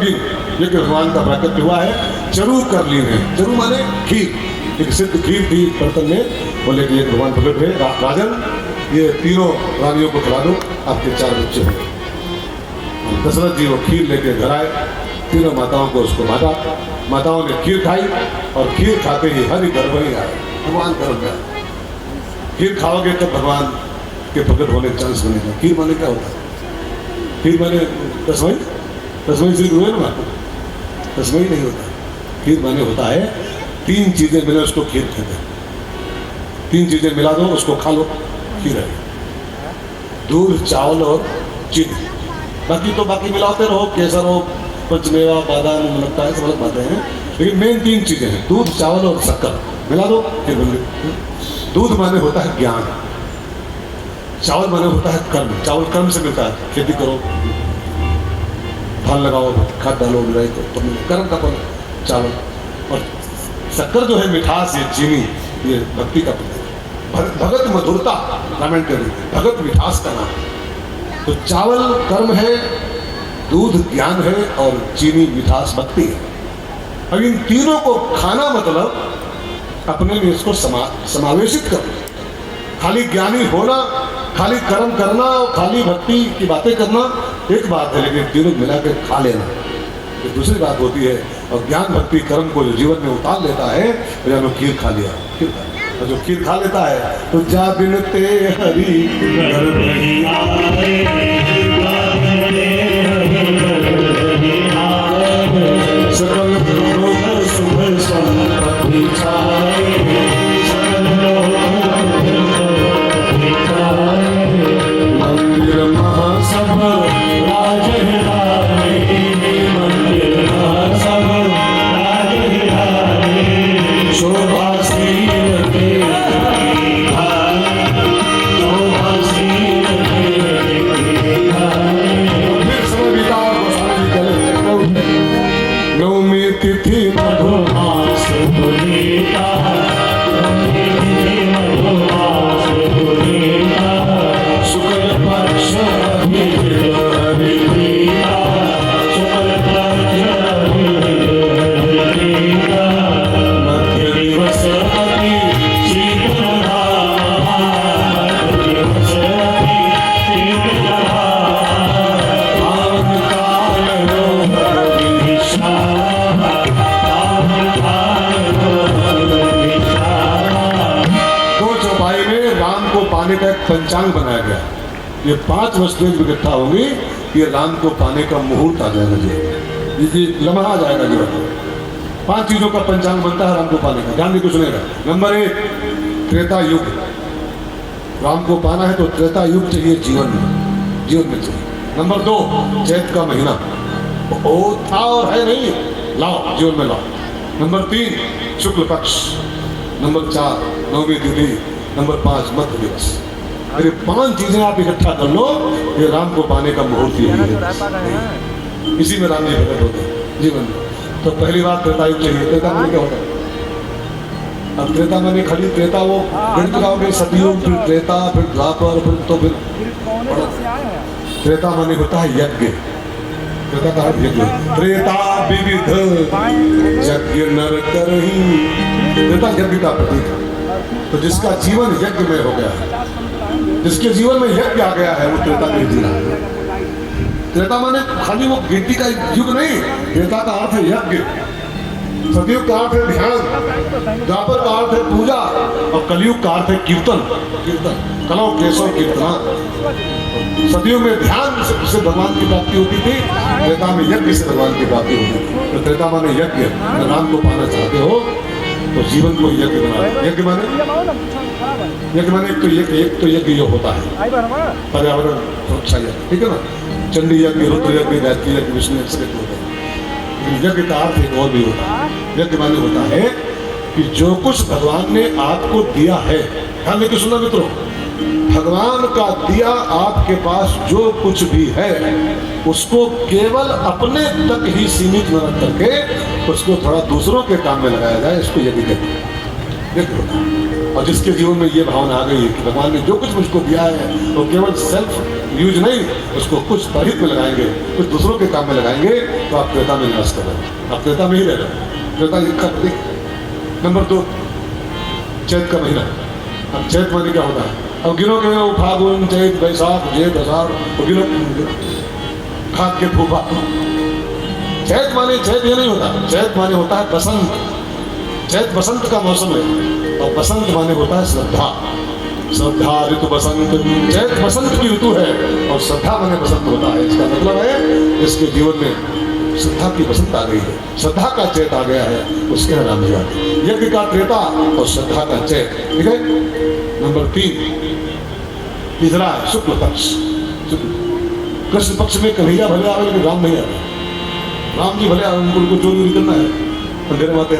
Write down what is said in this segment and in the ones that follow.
यज्ञ भगवान का प्राकट्य हुआ है। चरु कर ली है, चरु माने खीर, एक सिद्ध खीर थी बर्तन में, बोले कि ये भगवान प्रकट हुए, राजन ये तीनों रानियों को खिला दो, आपके 4 बच्चे हुए। दशरथ जी वो खीर लेके घर आए, तीनों माताओं को उसको बांटा, माताओं ने खीर खाई और खीर खाते ही हरि गर्भ ही आए, भगवान गर्भ गया। खीर खाओगे तब भगवान के प्रकट होने का चांस बनेगा। खीर माने क्या होता है? खीर माने तस्मई से हुए ना, तस्मई नहीं होता। खीर माने होता है 3 चीजें मिले उसको खीर कहते हैं। 3 चीजें मिला दो उसको खा लो, खीर है। दूध, चावल और चीनी। बाकी तो बाकी मिलाते रहो, केसर हो, पंचमेवा, बादाम, मुनक्का, सब अलग बातें हैं, लेकिन मेन 3 चीजें हैं, दूध, चावल और शक्कर मिला दो फिर बन गई। दूध माने होता है ज्ञान, चावल माने होता है कर्म, चावल कर्म से मिलता है, खेती करो, फल लगाओ, खाद डालो, बुराई करो, तो कर्म का फल चावल। और शक्कर जो है मिठास, ये चीनी, ये भक्ति का प्रतीक। भगत मधुरता, रामायण के भगत मिठास का नाम। तो चावल कर्म है, दूध ज्ञान है और चीनी मिठास भक्ति है। अब इन तीनों को खाना मतलब अपने में इसको समावेशित करना। खाली ज्ञानी होना, खाली कर्म करना और खाली भक्ति की बातें करना एक बात है, लेकिन तीनों मिला के खा लेना ये दूसरी बात होती है। और ज्ञान भक्ति कर्म को जो जीवन में उतार लेता है, तो खीर खा लिया, और जो खीर खा लेता है तो जा बिनते हरि गर्भ ही आए, सकल लोक शुभ संपत्ति छाए, मंदिर महासभा राजहिराए, मंदिर महासभा राजहिराए, शोभा तिथि मधुमास पुनीता, मधुमास पुनीता, शुक्ल पक्ष अभिप्रीता, शुक्ल पक्ष अभिप्रीता, मध्य दिवस अति शीतला, मध्य दिवस अति शीतला, आवन काल विदिशा, पाने का एक पंचांग बनाया गया। ये 5 वस्तुएं इकट्ठा होंगी, ये राम को पाने का मुहूर्त आ जाएगा जी, लम्हा आ जाएगा जीवन में। 5 चीजों का पंचांग बनता है राम को पाने का, ध्यान कुछ सुनेगा। नंबर 1 त्रेता युग, राम को पाना है तो त्रेता युग चाहिए जीवन में चाहिए। नंबर 2 चैत का महीना, ओ था और है नहीं, लाओ जीवन में लाओ। नंबर 3 शुक्ल पक्ष, नंबर 4 नवमी तिथि, नंबर 5 मध्य दिवस। अरे 5 चीजें आप इकट्ठा कर लो, ये राम को पाने का मुहूर्त ही है। इसी में राम जी प्रकट होते हैं जीवन में। तो पहली बात त्रेता युग चाहिए। त्रेता माने क्या होता है? अब त्रेता माने खाली त्रेता वो गणित लगाओगे, सतयुग, फिर त्रेता, फिर द्वापर, फिर त्रेता माने होता है यज्ञ। त्रेता का अर्थ यज्ञ, त्रेता विविध यज्ञ नर करही, त्रेता यज्ञ का प्रतीक है। तो जिसका जीवन यज्ञ में हो गया है, जिसके जीवन में यज्ञ आ गया है, वो त्रेता में जी रहा है। त्रेता माने खाली वो गिनती का युग नहीं, त्रेता का अर्थ है यज्ञ, सतयुग का अर्थ है ध्यान, द्वापर का अर्थ है पूजा, और कलयुग का अर्थ है कीर्तन। कलो केशव कीर्तना। सतयुग में ध्यान से भगवान की प्राप्ति होती थी, त्रेता में यज्ञ से भगवान की प्राप्ति होती थी। तो त्रेता माने यज्ञ। अगर राम को पाना चाहते हो तो जीवन को यज्ञ बना। यज्ञ माने एक तो यज्ञ जो होता है पर्यावरण सुरक्षा यज्ञ, ठीक है ना, चंडी यज्ञ, रुद्र यज्ञ, गायत्री यज्ञ, विष्णु यज्ञ सब होते हैं। यज्ञ का अर्थ एक और भी होता है। यज्ञ माने होता है कि जो कुछ भगवान ने आपको दिया है, ध्यान देकर सुनना मित्रों, भगवान का दिया आपके पास जो कुछ भी है, उसको केवल अपने तक ही सीमित न रख करके उसको थोड़ा दूसरों के काम में लगाया जाए, इसको यज्ञ कहते हैं। और जिसके जीवन में ये भावना आ गई है कि भगवान ने जो कुछ मुझको दिया है वो केवल सेल्फ यूज नहीं, उसको कुछ परहित में लगाएंगे, कुछ दूसरों के काम में लगाएंगे, तो आप त्रेता में निवास कर रहे हो, आप त्रेता में ही रह रहे हो। त्रेता का प्रतीक नंबर 2 चैत का महीना। अब चैत माने क्या होता है? अब गिनो के फागुन चैत बैसाख जेठ आषाढ़, तो गिनो खाद के फूफा। चैत माने चैत ये नहीं होता, चैत माने होता है बसंत। चैत बसंत का मौसम है, और बसंत माने होता है श्रद्धा। श्रद्धा ऋतु बसंत, चैत बसंत की ऋतु है और श्रद्धा माने बसंत होता है। इसका मतलब है इसके जीवन में श्रद्धा की बसंत आ गई है, श्रद्धा का चैत आ गया है, उसके यहाँ नाम दिया। यज्ञ का त्रेता और श्रद्धा का चैत। ठीक है। नंबर 3 तीसरा है शुक्ल पक्ष। कृष्ण पक्ष में कन्हैया भले आवे लेकिन राम नहीं आवे। राम जी भले आवे, उनको चोरी करना है, अंधेरे माते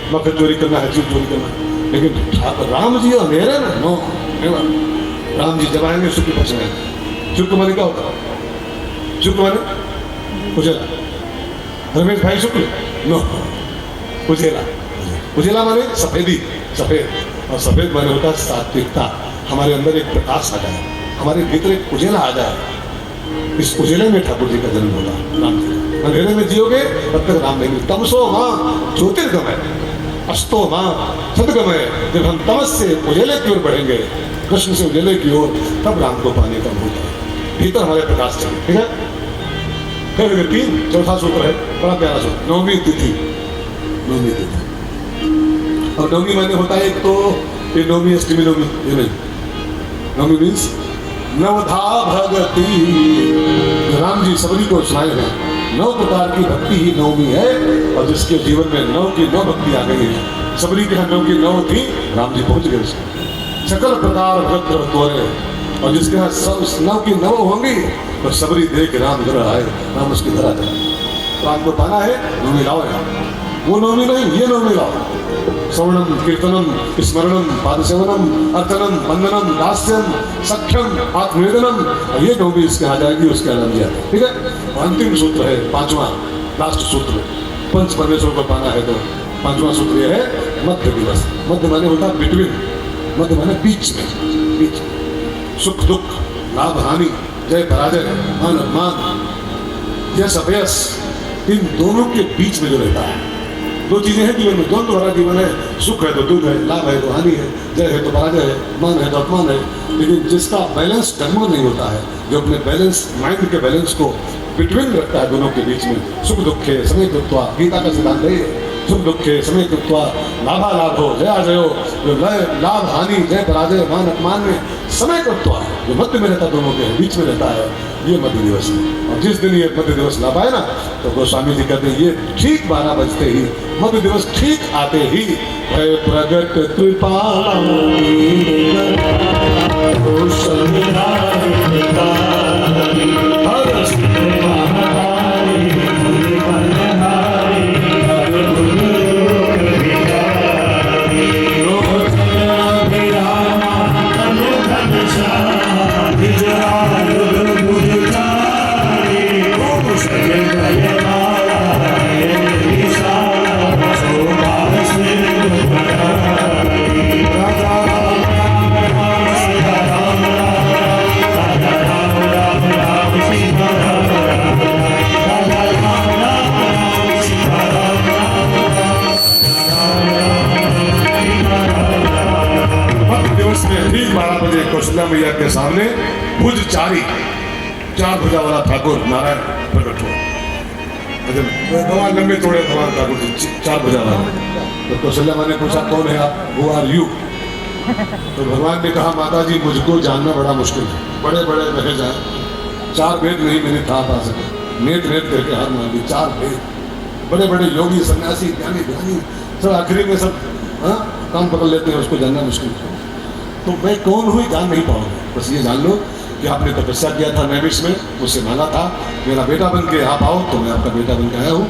मकर चोरी करना है, जीव चोरी करना है, लेकिन राम जी अंधेरे में नो। राम जी जब आएंगे शुक्ल पक्ष में। शुक्ल माने क्या होता है? शुक्ल माने उजेला। रमेश भाई शुक्ल नो, उजेला। उजेला माने सफेदी, सफेद। और सफेद माने होता है सात्विकता। हमारे अंदर एक प्रकाश आ जाए, हमारे भीतर एक उजेला आ जाए। इस उजेले में ठाकुर जी का जन्म होगा, राम जी। अंधेरे में जियोगे तब तक राम नहीं। तमसो मां ज्योतिर्गमय, अस्तो मां सदगमय। जब हम तमस से उजेले की ओर बढ़ेंगे, कृष्ण से उजेले की ओर, तब राम को पाने का भूत है, भीतर हमारे प्रकाश चले। ठीक है। फिर 3 चौथा सूत्र है, बड़ा प्यारा सूत्र, नवमी तिथि। नवमी तिथि और नवमी माने होता है एक तो ये नवमी अष्टमी नवमी, ये नहीं। नवमी मीन्स नवधा भगति। राम जी सबरी को सुनाए हैं 9 प्रकार की भक्ति ही नवमी है, और जिसके जीवन में 9 की 9 भक्ति आ गई है। सबरी के यहाँ 9 की 9 थी, राम जी पहुंच गए उसमें। सकल प्रकार भक्त द्वारे, और जिसके यहाँ 9 की 9 होंगी तो सबरी देख राम घर आए, राम उसकी घर आ जाए। तो आपको पाना है नवमी लाओ यहाँ, वो नवमी नहीं, ये नवमी लाओ। श्रवणम कीर्तनम स्मरणम पादसेवनम अर्चनम वंदनम दास्यम सख्यम आत्मवेदनम, ये नवमी इसके आ जाएगी, उसके आनंद दिया। ठीक है। अंतिम सूत्र है 5वां, लास्ट सूत्र। पंच परमेश्वर को पाना है तो 5वां सूत्र ये है मध्य दिवस। मध्य माने होता है बिटवीन, मध्य माने बीच में, बीच में। सुख दुख, लाभ हानि, जय पराजय, मान अपमान, यश अपयश, इन दोनों के बीच में जो रहता है। 2 चीजें हैं जीवन में, द्वंद्व भरा जीवन है। सुख है तो दुख है, लाभ है तो हानि है, जय है तो पराजय है, मान है तो अपमान है। लेकिन जिसका बैलेंस डगमग नहीं होता है, जो अपने बैलेंस, माइंड के बैलेंस को बिटवीन रखता है दोनों के बीच में, सुख दुखे समय कृत्वा, गीता का सिद्धांत है, सुख दुखे समय कृत्वा लाभा लाभो जया जयो, जो लाभ हानि, जय पराजय, मान अपमान में समय कृत्वा, जो मध्य में रहता, दोनों के बीच में रहता है, ये मध्य दिवस है। और जिस दिन ये मध्य दिवस ला पाए ना, तो गोस्वामी जी कहते हैं ये ठीक 12 बजते ही, मध्य दिवस ठीक आते ही, है प्रगट कृपा कौशल्या मैया के सामने भुज चारी, 4 भुजा वाला ठाकुर नारायण प्रकट हुआ। भगवान लंबे चौड़े भगवान ठाकुर जी 4 भुजा वाला। तो कौशल्या माँ ने पूछा कौन है आप, हु आर यू? तो भगवान ने कहा माता जी मुझको जानना बड़ा मुश्किल है, बड़े बड़े रहे जाए, 4 वेद नहीं मैंने था पा सके, नेत नेत करके हार मान दी। 4 वेद, बड़े बड़े योगी सन्यासी ज्ञानी ध्यानी सब आखिरी में सब काम पकड़ लेते हैं, उसको जानना मुश्किल है। तो मैं कौन हूँ जान नहीं पाऊंगा, बस ये जान लो कि आपने तपस्या किया था नैमिष में, मुझसे मांगा था मेरा बेटा बन के आप आओ, तो मैं आपका बेटा बन के आया हूँ।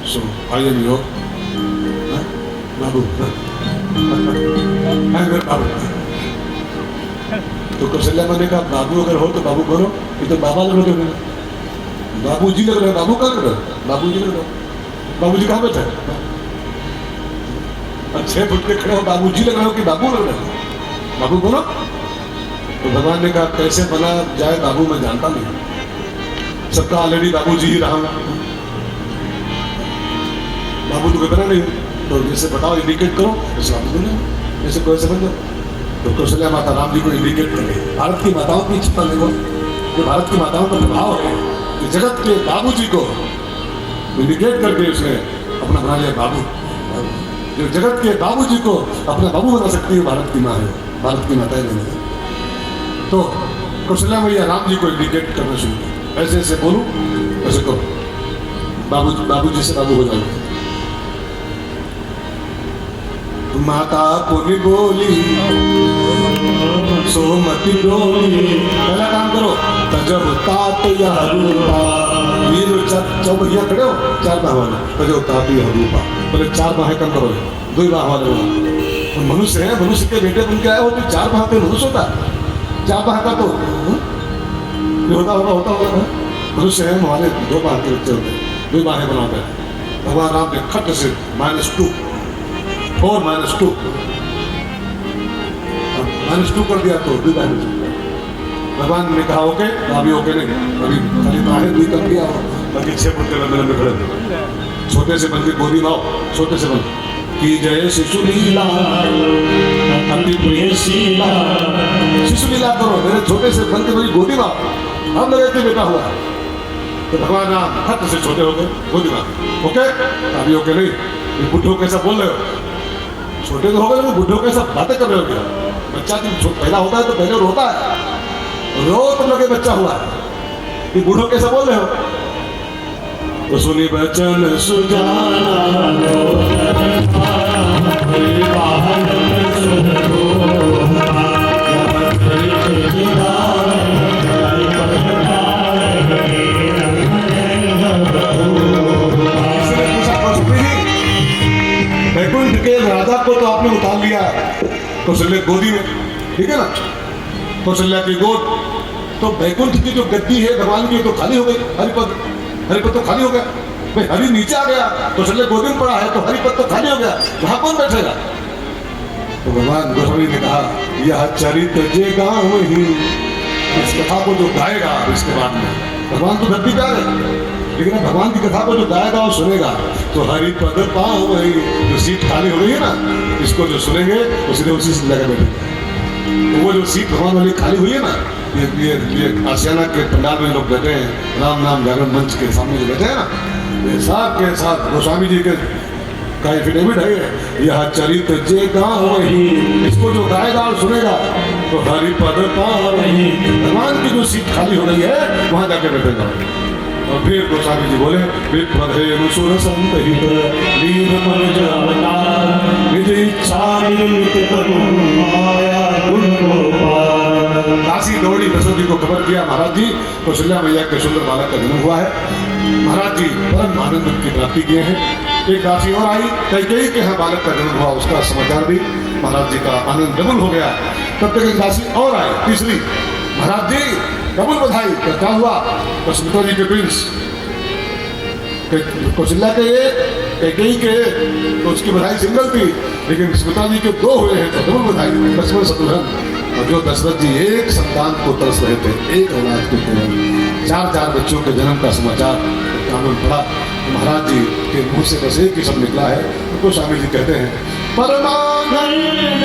सो आइए नहीं हो बाबू, बाबू। तो कौशल्या माँ ने कहा बाबू अगर हो तो बाबू करो, ये तो बाबा लग रहे हो, बाबू जी लग रहे हो, बाबू कहाँ लग रहे हो, बाबू जी लग रहे हो। बाबू जी कहाँ बैठे, 6 फुट के खड़े हो, बाबू जी लग रहे हो कि बाबू लग रहे हो? बाबू बोलो। तो भगवान ने कहा कैसे बना जाए बाबू मैं जानता नहीं, सबका ऑलरेडी बाबू जी ही रहा हूं, बाबू तो बना नहीं, तो जैसे बताओ इंडिकेट करो, जैसे बाबू बोले जैसे कोई समझ लो। तो कौशल्या माता राम जी को इंडिकेट कर गई। भारत की माताओं की चिंता देखो, जो भारत की माताओं का प्रभाव है कि जगत के बाबू जी को इंडिकेट करके उसने अपना बना लिया बाबू। जो जगत के बाबू जी को अपना बाबू बना सकती है भारत की माँ है, भारत की माता है। तो कौशल्या मैया राम जी को इंडिकेट करना शुरू किया, ऐसे ऐसे बोलूं ऐसे करो, बाबू जी से बाबू हो जाएंगे। माता पुनि बोली सोमति डोली, पहला काम करो तजब तात यह रूपा, वीर चौ भैया खड़े हो चार बाह वाले, तजब तात यह रूपा, पहले चार बाहें कम करो, दो बाह वाले हो। मनुष्य है, मनुष्य के बेटे बन के आए हो तो चार बाह पे मनुष्य होता है, चार बाह का तो होता होगा। मनुष्य है हमारे दो बाह के बच्चे होते हैं, दो बाहें बनाते हैं। भगवान राम ने खट से -2 4 -2 -2 कर दिया तो दो बाहें। भगवान ने कहा ओके, अभी ओके नहीं, अभी खाली बाहें दुई कर दिया, बाकी 6 फुट के लंबे लंबे खड़े थे। छोटे से बन के गोदी माओ, छोटे से बन की जय शिशु लीला अति प्रिय शीला, शिशु लीला करो मेरे छोटे से बन के मेरी गोदी माओ, हम लगे थे बेटा हुआ। तो भगवान राम खत से छोटे हो गए, गोदी माओ ओके, अभी ओके नहीं, ये बुढ़ो कैसा बोल रहे हो, छोटे तो हो गए लेकिन बुढ़ो कैसा बातें कर रहे हो क्या? बच्चा जब पहला होता है तो पहले रोता है, रो तुम लगे बच्चा हुआ है, ये बूढ़ो कैसा बोल रहे हो? तो सुनी बचन सुजाना वैकुंठ के राजा को तो आपने उतार लिया कौशल्या गोदी में, ठीक है ना, कौशल्या की गोद। तो वैकुंठ की जो गद्दी है भगवान की तो खाली हो गई, हरिपद तो खाली हो गया, भाई हरि नीचे आ गया, कौशल्या गोदी में पड़ा है तो हरिपद तो खाली हो गया, वहां कौन बैठेगा? तो भगवान गोस्वामी ने कहा यह चरित्र जे गाँव ही, इस कथा को जो गाएगा इसके बाद में भगवान तो धरती पे आ गए, लेकिन भगवान की कथा को जो गाएगा और सुनेगा तो हरिपद पाओ वही, जो सीट खाली हो गई है ना, इसको जो सुनेंगे वो सीधे उसी से लगे बैठेंगे। तो वो जो सीट भगवान वाली खाली हुई है ना, ये आसियाना के पंडाल में लोग बैठे हैं, राम नाम जागरण मंच के सामने जो बैठे हैं ना, ये साथ के साथ गोस्वामी जी के का एफिडेविट है, यह चरित्र जे गाँव वही, इसको जो गाएगा और सुनेगा तो हरिपद पाओ वही, भगवान की जो सीट खाली हो रही है वहां जाके बैठेगा। और फिर गोस्वामी जी बोले विप्रधेनु सुर संतहित लीन मनुज अवतार, निज इच्छा निमित्त प्रभु माया गुण गोपाल। काशी दौड़ी दशरथ जी को खबर किया महाराज जी कौशल्या मैया के सुंदर बालक का जन्म हुआ है, महाराज जी परम आनंद की प्राप्ति किए हैं। एक राशि और आई, कैकेयी के यहाँ बालक का जन्म हुआ, उसका समाचार भी महाराज जी का आनंद डबल हो गया। तब तक एक राशि और आई, तीसरी, महाराज जी डबल बधाई, क्या हुआ? सुमित्रा जी के ट्विंस, कौशल्या के एक, कैकेयी के एक, तो उसकी बधाई सिंगल थी, लेकिन सुमित्रा जी के 2 हुए हैं तो डबल बधाई, लक्ष्मण शत्रुघ्न। और जो दशरथ जी एक संतान को तरस रहे थे, एक औलाद को केवल 4 बच्चों के जन्म का समाचार कानून पड़ा, महाराज जी के मुंह से बस एक ही शब्द निकला है, तो गोस्वामी जी कहते हैं परमानंद